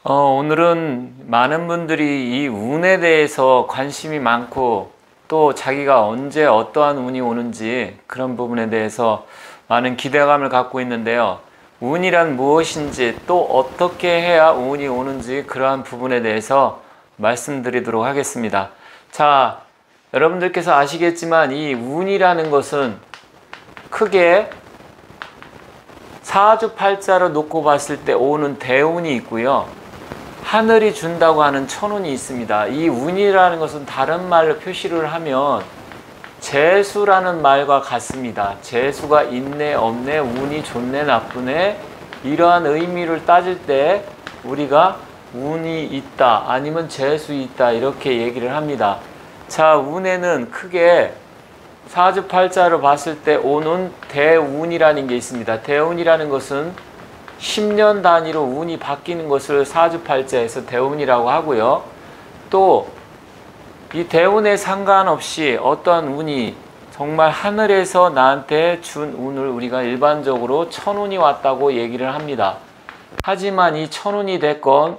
오늘은 많은 분들이 이 운에 대해서 관심이 많고 또 자기가 언제 어떠한 운이 오는지 그런 부분에 대해서 많은 기대감을 갖고 있는데요. 운이란 무엇인지 또 어떻게 해야 운이 오는지 그러한 부분에 대해서 말씀드리도록 하겠습니다. 자, 여러분들께서 아시겠지만 이 운이라는 것은 크게 사주팔자로 놓고 봤을 때 오는 대운이 있고요. 하늘이 준다고 하는 천운이 있습니다. 이 운이라는 것은 다른 말로 표시를 하면 재수라는 말과 같습니다. 재수가 있네 없네, 운이 좋네 나쁘네, 이러한 의미를 따질 때 우리가 운이 있다 아니면 재수 있다 이렇게 얘기를 합니다. 자, 운에는 크게 사주팔자로 봤을 때 오는 대운이라는 게 있습니다. 대운이라는 것은 10년 단위로 운이 바뀌는 것을 사주팔자에서 대운이라고 하고요. 또 이 대운에 상관없이 어떤 운이 정말 하늘에서 나한테 준 운을 우리가 일반적으로 천운이 왔다고 얘기를 합니다. 하지만 이 천운이 됐건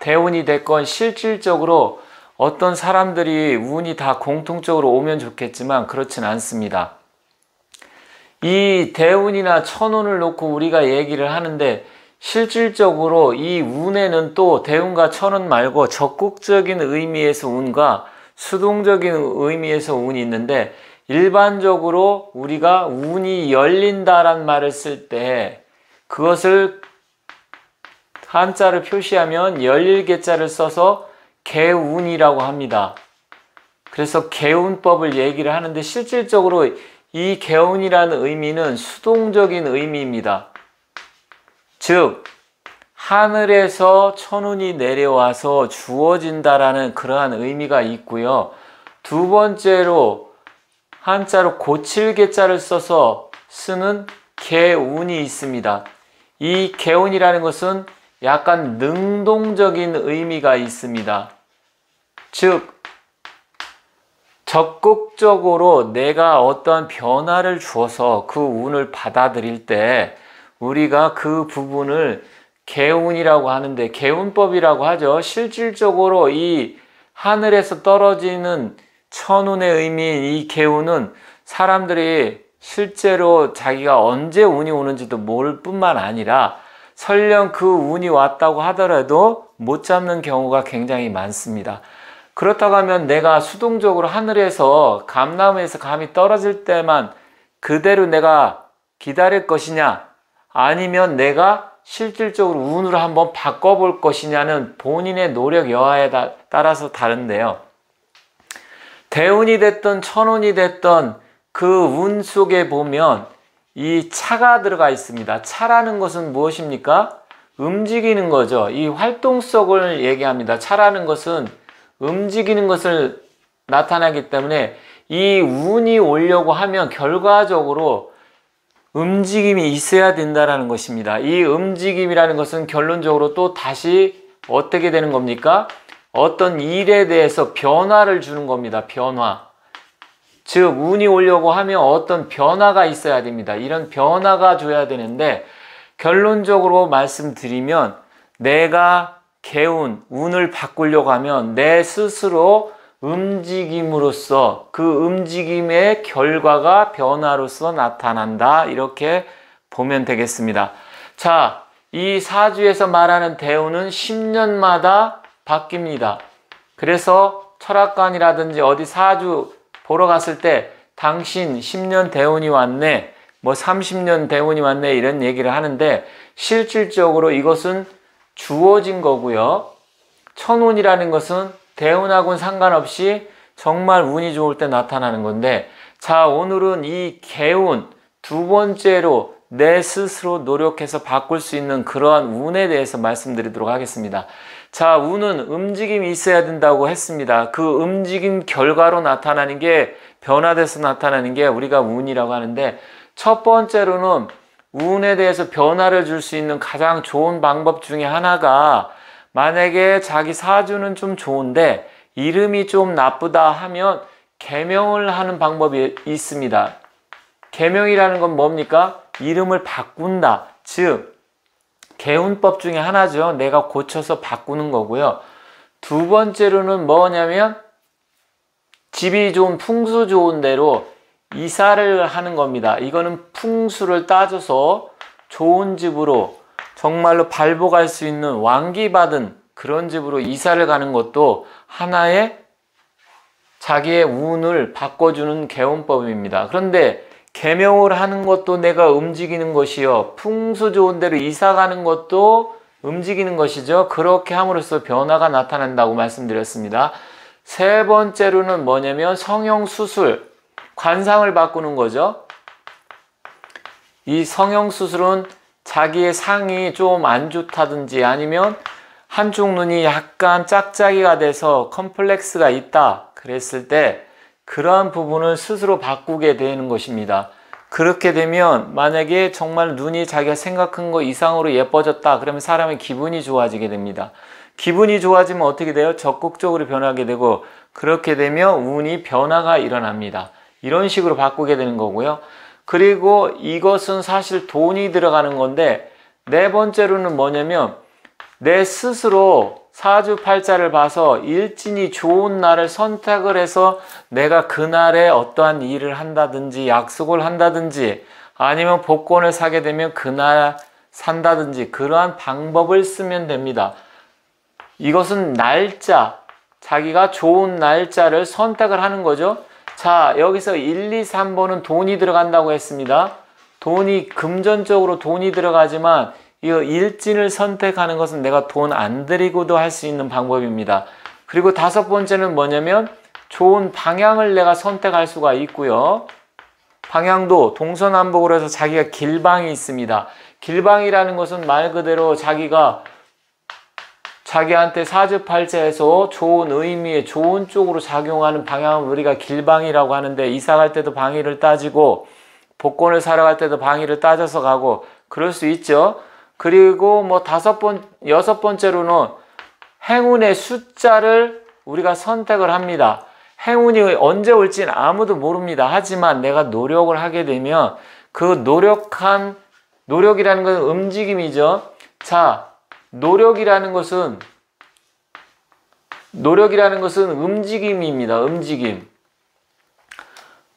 대운이 됐건 실질적으로 어떤 사람들이 운이 다 공통적으로 오면 좋겠지만 그렇진 않습니다. 이 대운이나 천운을 놓고 우리가 얘기를 하는데 실질적으로 이 운에는 또 대운과 천운 말고 적극적인 의미에서 운과 수동적인 의미에서 운이 있는데, 일반적으로 우리가 운이 열린다란 말을 쓸 때 그것을 한자를 표시하면 열릴개자를 써서 개운이라고 합니다. 그래서 개운법을 얘기를 하는데 실질적으로 이 개운이라는 의미는 수동적인 의미입니다. 즉 하늘에서 천운이 내려와서 주어진다라는 그러한 의미가 있고요. 두 번째로 한자로 고칠개자를 써서 쓰는 개운이 있습니다. 이 개운이라는 것은 약간 능동적인 의미가 있습니다. 즉 적극적으로 내가 어떠한 변화를 주어서 그 운을 받아들일 때 우리가 그 부분을 개운이라고 하는데, 개운법이라고 하죠. 실질적으로 이 하늘에서 떨어지는 천운의 의미인 이 개운은 사람들이 실제로 자기가 언제 운이 오는지도 모를 뿐만 아니라 설령 그 운이 왔다고 하더라도 못 잡는 경우가 굉장히 많습니다. 그렇다고 하면 내가 수동적으로 하늘에서 감나무에서 감이 떨어질 때만 그대로 내가 기다릴 것이냐, 아니면 내가 실질적으로 운으로 한번 바꿔볼 것이냐는 본인의 노력 여하에 따라서 다른데요. 대운이 됐던 천운이 됐던 그 운 속에 보면 이 차가 들어가 있습니다. 차라는 것은 무엇입니까? 움직이는 거죠. 이 활동성을 얘기합니다. 차라는 것은 움직이는 것을 나타나기 때문에 이 운이 오려고 하면 결과적으로 움직임이 있어야 된다는 것입니다. 이 움직임이라는 것은 결론적으로 또 다시 어떻게 되는 겁니까? 어떤 일에 대해서 변화를 주는 겁니다. 변화. 즉 운이 오려고 하면 어떤 변화가 있어야 됩니다. 이런 변화가 줘야 되는데, 결론적으로 말씀드리면 내가 개운, 운을 바꾸려고 하면 내 스스로 움직임으로써 그 움직임의 결과가 변화로서 나타난다, 이렇게 보면 되겠습니다. 자, 이 사주에서 말하는 대운은 10년마다 바뀝니다. 그래서 철학관이라든지 어디 사주 보러 갔을 때 당신 10년 대운이 왔네, 뭐 30년 대운이 왔네, 이런 얘기를 하는데 실질적으로 이것은 주어진 거고요. 천운이라는 것은 대운하고는 상관없이 정말 운이 좋을 때 나타나는 건데, 자, 오늘은 이 개운, 두 번째로 내 스스로 노력해서 바꿀 수 있는 그러한 운에 대해서 말씀드리도록 하겠습니다. 자, 운은 움직임이 있어야 된다고 했습니다. 그 움직임 결과로 나타나는 게, 변화돼서 나타나는 게 우리가 운이라고 하는데, 첫 번째로는 운에 대해서 변화를 줄 수 있는 가장 좋은 방법 중에 하나가, 만약에 자기 사주는 좀 좋은데 이름이 좀 나쁘다 하면 개명을 하는 방법이 있습니다. 개명이라는 건 뭡니까? 이름을 바꾼다. 즉 개운법 중에 하나죠. 내가 고쳐서 바꾸는 거고요. 두 번째로는 뭐냐면 집이 좋은 풍수 좋은 데로 이사를 하는 겁니다. 이거는 풍수를 따져서 좋은 집으로 정말로 발복할 수 있는 왕기받은 그런 집으로 이사를 가는 것도 하나의 자기의 운을 바꿔주는 개운법입니다. 그런데 계명을 하는 것도 내가 움직이는 것이요, 풍수 좋은 데로 이사 가는 것도 움직이는 것이죠. 그렇게 함으로써 변화가 나타난다고 말씀드렸습니다. 세 번째로는 뭐냐면 성형수술, 관상을 바꾸는 거죠. 이 성형수술은 자기의 상이 좀 안 좋다든지 아니면 한쪽 눈이 약간 짝짝이가 돼서 컴플렉스가 있다 그랬을 때 그러한 부분을 스스로 바꾸게 되는 것입니다. 그렇게 되면 만약에 정말 눈이 자기가 생각한 거 이상으로 예뻐졌다 그러면 사람의 기분이 좋아지게 됩니다. 기분이 좋아지면 어떻게 돼요? 적극적으로 변하게 되고, 그렇게 되면 운이 변화가 일어납니다. 이런 식으로 바꾸게 되는 거고요. 그리고 이것은 사실 돈이 들어가는 건데, 네 번째로는 뭐냐면 내 스스로 사주팔자를 봐서 일진이 좋은 날을 선택을 해서 내가 그날에 어떠한 일을 한다든지 약속을 한다든지 아니면 복권을 사게 되면 그날 산다든지 그러한 방법을 쓰면 됩니다. 이것은 날짜, 자기가 좋은 날짜를 선택을 하는 거죠. 자, 여기서 1, 2, 3번은 돈이 들어간다고 했습니다. 돈이 금전적으로 돈이 들어가지만 이 일진을 선택하는 것은 내가 돈 안 들이고도 할 수 있는 방법입니다. 그리고 다섯 번째는 뭐냐면 좋은 방향을 내가 선택할 수가 있고요. 방향도 동서남북으로 해서 자기가 길방이 있습니다. 길방이라는 것은 말 그대로 자기한테 사주팔자에서 좋은 의미의 좋은 쪽으로 작용하는 방향을 우리가 길방이라고 하는데, 이사 갈 때도 방위를 따지고 복권을 사러 갈 때도 방위를 따져서 가고 그럴 수 있죠. 그리고 뭐 여섯 번째로는 행운의 숫자를 우리가 선택을 합니다. 행운이 언제 올지는 아무도 모릅니다. 하지만 내가 노력을 하게 되면 그 노력이라는 것은 움직임이죠. 자, 노력이라는 것은 움직임입니다. 움직임.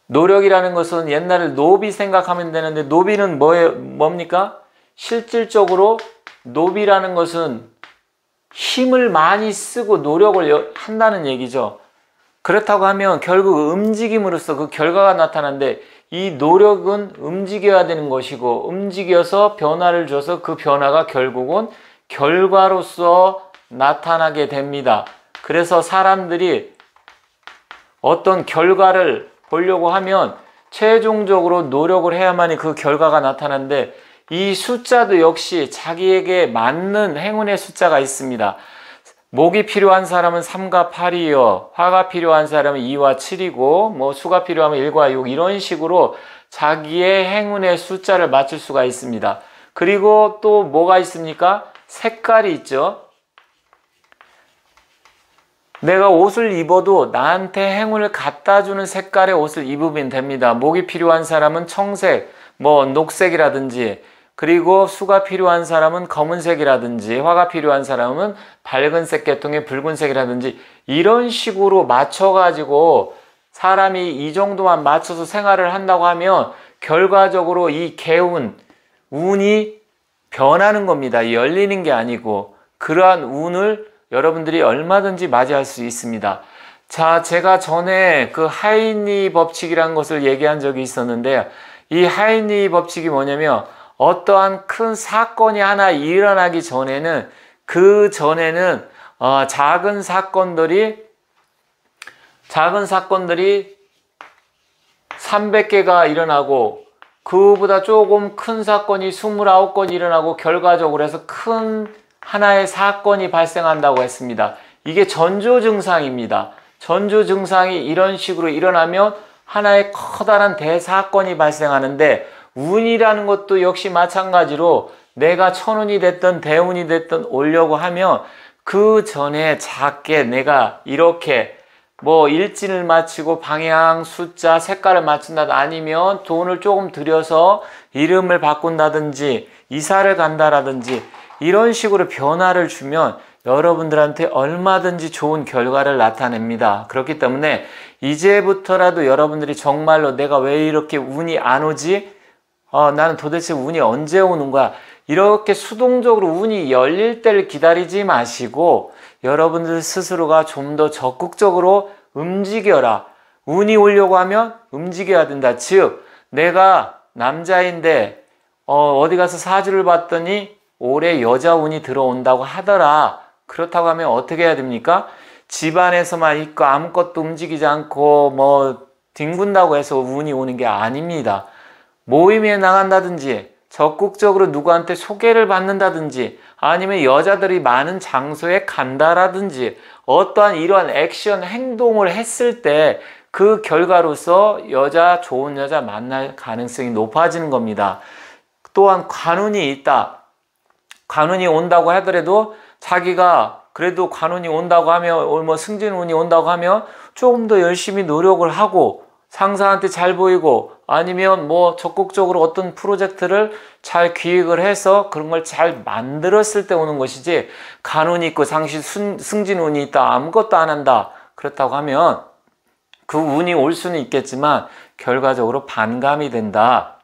노력이라는 것은 옛날에 노비 생각하면 되는데, 노비는 뭡니까? 실질적으로 노비라는 것은 힘을 많이 쓰고 노력을 한다는 얘기죠. 그렇다고 하면 결국 움직임으로써 그 결과가 나타나는데, 이 노력은 움직여야 되는 것이고 움직여서 변화를 줘서 그 변화가 결국은 결과로서 나타나게 됩니다. 그래서 사람들이 어떤 결과를 보려고 하면 최종적으로 노력을 해야만이 그 결과가 나타나는데, 이 숫자도 역시 자기에게 맞는 행운의 숫자가 있습니다. 목이 필요한 사람은 3과 8이요. 화가 필요한 사람은 2와 7이고 뭐 수가 필요하면 1과 6, 이런 식으로 자기의 행운의 숫자를 맞출 수가 있습니다. 그리고 또 뭐가 있습니까? 색깔이 있죠. 내가 옷을 입어도 나한테 행운을 갖다 주는 색깔의 옷을 입으면 됩니다. 목이 필요한 사람은 청색, 뭐 녹색이라든지, 그리고 수가 필요한 사람은 검은색이라든지, 화가 필요한 사람은 밝은색 계통의 붉은색이라든지, 이런 식으로 맞춰가지고 사람이 이 정도만 맞춰서 생활을 한다고 하면 결과적으로 이 운이 변하는 겁니다. 열리는 게 아니고, 그러한 운을 여러분들이 얼마든지 맞이할 수 있습니다. 자, 제가 전에 그 하이니 법칙이라는 것을 얘기한 적이 있었는데, 이 하이니 법칙이 뭐냐면 어떠한 큰 사건이 하나 일어나기 전에는 작은 사건들이 300개가 일어나고 그보다 조금 큰 사건이 29건이 일어나고 결과적으로 해서 큰 하나의 사건이 발생한다고 했습니다. 이게 전조 증상입니다. 전조 증상이 이런 식으로 일어나면 하나의 커다란 대사건이 발생하는데, 운이라는 것도 역시 마찬가지로 내가 천운이 됐든 대운이 됐든 오려고 하면 그 전에 작게 내가 이렇게 뭐 일진을 맞추고 방향, 숫자, 색깔을 맞춘다, 아니면 돈을 조금 들여서 이름을 바꾼다든지 이사를 간다라든지 이런 식으로 변화를 주면 여러분들한테 얼마든지 좋은 결과를 나타냅니다. 그렇기 때문에 이제부터라도 여러분들이 정말로 내가 왜 이렇게 운이 안 오지? 나는 도대체 운이 언제 오는 거야? 이렇게 수동적으로 운이 열릴 때를 기다리지 마시고 여러분들 스스로가 좀 더 적극적으로 움직여라. 운이 오려고 하면 움직여야 된다. 즉 내가 남자인데 어디 가서 사주를 봤더니 올해 여자 운이 들어온다고 하더라. 그렇다고 하면 어떻게 해야 됩니까? 집안에서만 있고 아무것도 움직이지 않고 뭐 뒹군다고 해서 운이 오는 게 아닙니다. 모임에 나간다든지 적극적으로 누구한테 소개를 받는다든지 아니면 여자들이 많은 장소에 간다라든지 어떠한 이러한 액션 행동을 했을 때 그 결과로서 좋은 여자 만날 가능성이 높아지는 겁니다. 또한 관운이 있다. 관운이 온다고 하더라도 자기가 그래도 관운이 온다고 하면 뭐 승진운이 온다고 하면 조금 더 열심히 노력을 하고 상사한테 잘 보이고 아니면 뭐 적극적으로 어떤 프로젝트를 잘 기획을 해서 그런 걸 잘 만들었을 때 오는 것이지 관운이 있고 상시 승진운이 있다 아무것도 안 한다 그렇다고 하면 그 운이 올 수는 있겠지만 결과적으로 반감이 된다.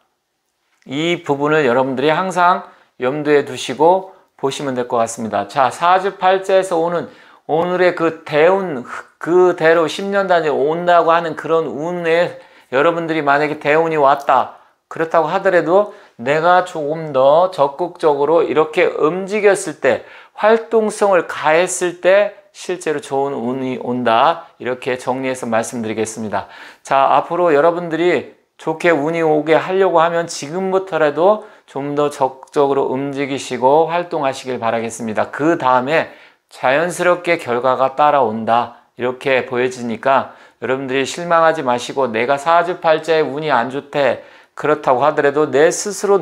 이 부분을 여러분들이 항상 염두에 두시고 보시면 될 것 같습니다. 자, 사주팔자에서 오는 오늘의 그 대운, 그대로 10년 단위 온다고 하는 그런 운에 여러분들이 만약에 대운이 왔다. 그렇다고 하더라도 내가 조금 더 적극적으로 이렇게 움직였을 때, 활동성을 가했을 때 실제로 좋은 운이 온다. 이렇게 정리해서 말씀드리겠습니다. 자, 앞으로 여러분들이 좋게 운이 오게 하려고 하면 지금부터라도 좀 더 적극적으로 움직이시고 활동하시길 바라겠습니다. 그 다음에 자연스럽게 결과가 따라온다. 이렇게 보여지니까 여러분들이 실망하지 마시고 내가 사주팔자에 운이 안 좋대. 그렇다고 하더라도 내 스스로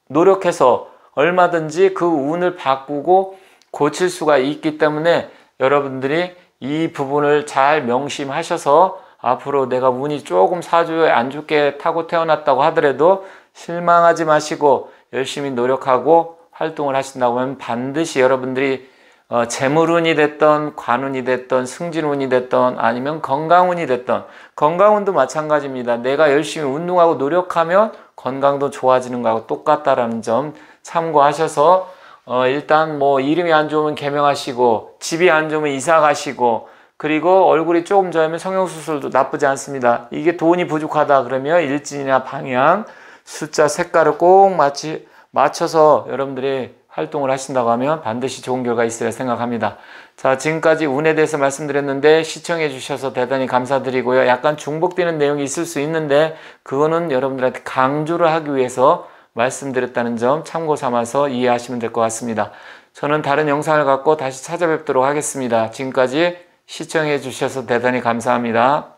노력해서 얼마든지 그 운을 바꾸고 고칠 수가 있기 때문에 여러분들이 이 부분을 잘 명심하셔서 앞으로 내가 운이 조금 사주에 안 좋게 타고 태어났다고 하더라도 실망하지 마시고 열심히 노력하고 활동을 하신다고 하면 반드시 여러분들이 재물운이 됐던 관운이 됐던 승진운이 됐던 아니면 건강운이 됐던 건강운도 마찬가지입니다. 내가 열심히 운동하고 노력하면 건강도 좋아지는 거하고 똑같다라는 점 참고하셔서 일단 뭐 이름이 안 좋으면 개명하시고 집이 안 좋으면 이사 가시고 그리고 얼굴이 조금 저으면 성형수술도 나쁘지 않습니다. 이게 돈이 부족하다 그러면 일진이나 방향 숫자 색깔을 꼭 맞춰서 여러분들이 활동을 하신다고 하면 반드시 좋은 결과 있으리라 생각합니다. 자, 지금까지 운에 대해서 말씀드렸는데 시청해 주셔서 대단히 감사드리고요. 약간 중복되는 내용이 있을 수 있는데 그거는 여러분들한테 강조를 하기 위해서 말씀드렸다는 점 참고 삼아서 이해하시면 될 것 같습니다. 저는 다른 영상을 갖고 다시 찾아뵙도록 하겠습니다. 지금까지 시청해 주셔서 대단히 감사합니다.